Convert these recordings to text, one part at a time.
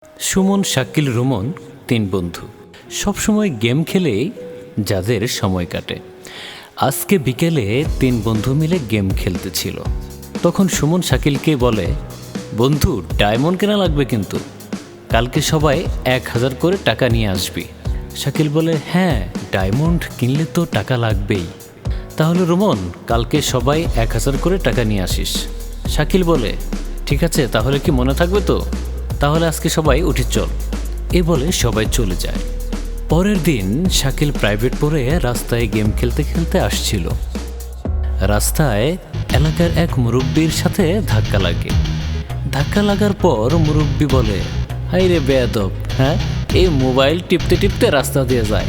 সুমন, শাকিল, রুমন তিন বন্ধু সবসময় গেম খেলেই যাদের সময় কাটে। আজকে বিকেলে তিন বন্ধু মিলে গেম খেলতেছিল। তখন সুমন শাকিলকে বলে, বন্ধু ডায়মন্ড কেনা লাগবে, কিন্তু কালকে সবাই 1000 করে টাকা নিয়ে আসবি। শাকিল বলে, হ্যাঁ ডায়মন্ড কিনলে তো টাকা লাগবেই। তাহলে রুমন, কালকে সবাই 1000 করে টাকা নিয়ে আসিস। শাকিল বলে, ঠিক আছে, তাহলে কি মনে থাকবে তো? তাহলে আজকে সবাই উঠি চল। এ বলে সবাই চলে যায়। পরের দিন শাকিল প্রাইভেট পড়ে রাস্তায় গেম খেলতে খেলতে আসছিল। রাস্তায় এলাকার এক মুরব্বির সাথে ধাক্কা লাগে। ধাক্কা লাগার পর মুরব্বি বলে, হাই রে বেয়াদব, হ্যাঁ এই মোবাইল টিপতে টিপতে রাস্তা দিয়ে যায়।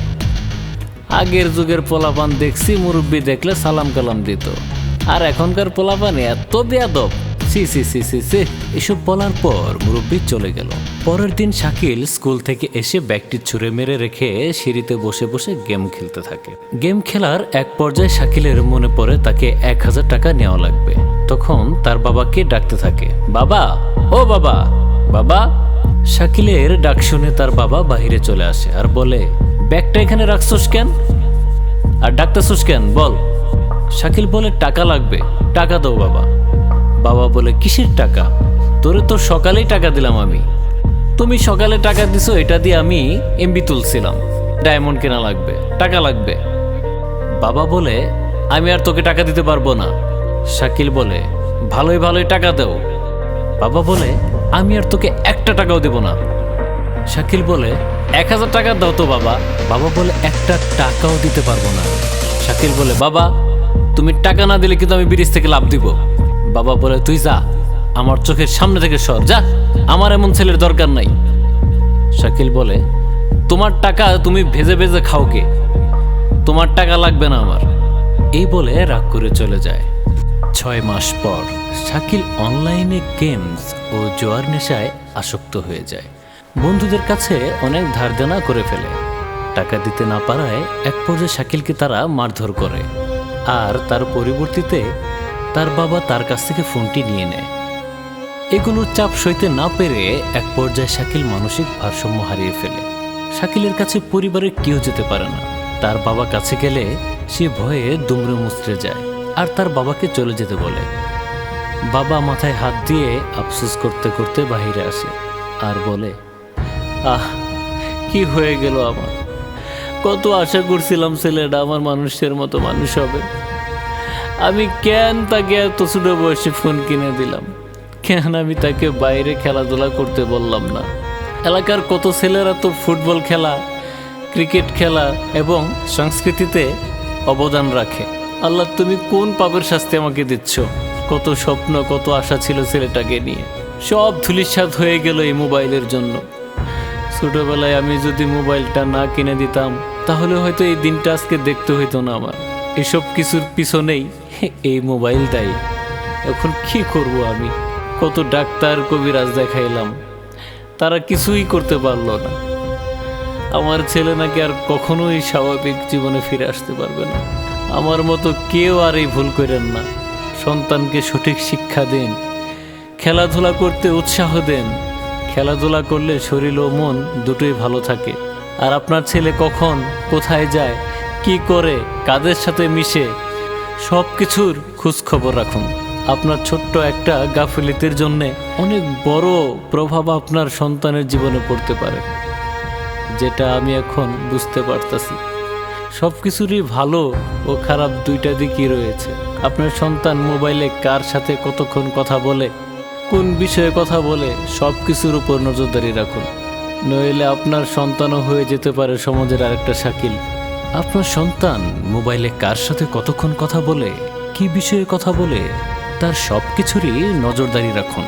আগের যুগের পোলাপান দেখছি মুরব্বি দেখলে সালাম কালাম দিত, আর এখনকার পোলাপান এত বেয়াদব, সি সি সি সি সি। এসব বলার পর মুরব্বি চলে গেল। পরের দিন শাকিল স্কুল থেকে এসে ব্যাগটি ছুঁড়ে মেরে রেখে সিঁড়িতে বসে বসে গেম খেলতে থাকে। গেম খেলার এক পর্যায়ে শাকিলের মনে পড়ে তাকে 1000 টাকা নেওয়া লাগবে। তখন তার বাবাকে ডাকতে থাকে, বাবা, ও বাবা, বাবা। শাকিলের ডাক শুনে তার বাবা বাহিরে চলে আসে আর বলে, ব্যাগটা এখানে রাখছস কেন আর ডাকতেছস কেন, বল। শাকিল বলে, টাকা লাগবে, টাকা দাও বাবা। বাবা বলে, কিসের টাকা? তোরে তো সকালেই টাকা দিলাম আমি। তুমি সকালে টাকা দিছো, এটা দিয়ে আমি এমবি তুলছিলাম। ডায়মন্ড কেনা লাগবে, টাকা লাগবে। বাবা বলে, আমি আর তোকে টাকা দিতে পারবো না। শাকিল বলে, ভালোই ভালোই টাকা দাও। বাবা বলে, আমি আর তোকে একটা টাকাও দেব না। শাকিল বলে, 1000 টাকা দাও তো বাবা। বাবা বলে, একটা টাকাও দিতে পারবো না। শাকিল বলে, বাবা তুমি টাকা না দিলে কিন্তু আমি ব্রিজ থেকে লাফ দিব। বাবা বলে, তুই যা, আমার চোখের সামনে থেকে সর যা, আমার এমন ছেলের দরকার নাই। শাকিল বলে, তোমার টাকা তুমি ভেজে ভেজে খাও কে? তোমার টাকা লাগবে না আমার। এই বলে রাগ করে চলে যায়। 6 মাস পর শাকিল অনলাইনে গেমস ও জোয়ার নেশায় আসক্ত হয়ে যায়। বন্ধুদের কাছে অনেক ধার দেনা করে ফেলে। টাকা দিতে না পারায় এক পর্যায়ে শাকিলকে তারা মারধর করে, আর তার পরিবর্তিতে তার বাবা তার কাছ থেকে ফোনটি নিয়ে নেয়। এগুলোর চাপ সইতে না পেরে এক পর্যায়ে শাকিল মানসিক ভারসাম্য হারিয়ে ফেলে। শাকিলের কাছে পরিবারের কেউ যেতে পারে না। তার বাবা কাছে গেলে সে ভয়ে দুমড়ে মুচড়ে যায় আর তার বাবাকে চলে যেতে বলে। বাবা মাথায় হাত দিয়ে আফসোস করতে করতে বাহিরে আসে আর বলে, আহ কি হয়ে গেল আমার। কত আশা করছিলাম ছেলেটা আমার মানুষের মতো মানুষ হবে। আমি কেন তাকে এত ছোট বয়সে ফোন কিনে দিলাম? কেন আমি তাকে বাইরে খেলাধুলা করতে বললাম না? এলাকার কত ছেলেরা তো ফুটবল খেলা, ক্রিকেট খেলা এবং সংস্কৃতিতে অবদান রাখে। আল্লাহ, তুমি কোন পাপের শাস্তি আমাকে দিচ্ছ? কত স্বপ্ন, কত আশা ছিল ছেলেটাকে নিয়ে, সব ধূলিসাৎ হয়ে গেল এই মোবাইলের জন্য। ছোটবেলায় আমি যদি মোবাইলটা না কিনে দিতাম তাহলে হয়তো এই দিনটা আজকে দেখতে হইতো না আমার। এসব কিছুর পিছনেই এই মোবাইল দায়ী। এখন কি করব আমি? কত ডাক্তার কবিরাজ দেখাইলাম, তারা কিছুই করতে পারলো না। আমার ছেলে নাকি আর কখনোই স্বাভাবিক জীবনে ফিরে আসতে পারবে না। আমার মতো কেউ আর এই ভুল করেন না। সন্তানকে সঠিক শিক্ষা দেন, খেলাধুলা করতে উৎসাহ দেন। খেলাধুলা করলে শরীর ও মন দুটোই ভালো থাকে। আর আপনার ছেলে কখন কোথায় যায়, কি করে, কাদের সাথে মিশে, সব কিছুর খোঁজ খবর রাখুন। আপনার ছোট্ট একটা গাফিলতির জন্যে অনেক বড় প্রভাব আপনার সন্তানের জীবনে পড়তে পারে, যেটা আমি এখন বুঝতে পারতাছি। সব কিছুরই ভালো ও খারাপ দুইটা দিকই রয়েছে। আপনার সন্তান মোবাইলে কার সাথে কতক্ষণ কথা বলে, কোন বিষয়ে কথা বলে, সব কিছুর উপর নজরদারি রাখুন। নইলে আপনার সন্তানও হয়ে যেতে পারে সমাজের আরেকটা শাকিল। আপনার সন্তান মোবাইলে কার সাথে কতক্ষণ কথা বলে, কি বিষয়ে কথা বলে, তার সব কিছুরই নজরদারি রাখুন।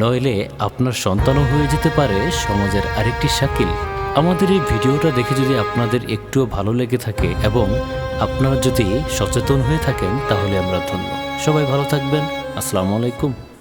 নইলে আপনার সন্তানও হয়ে যেতে পারে সমাজের আরেকটি শাকিল। আমাদের এই ভিডিওটা দেখে যদি আপনাদের একটুও ভালো লেগে থাকে এবং আপনারা যদি সচেতন হয়ে থাকেন তাহলে আমরা ধন্য। সবাই ভালো থাকবেন। আসসালামু আলাইকুম।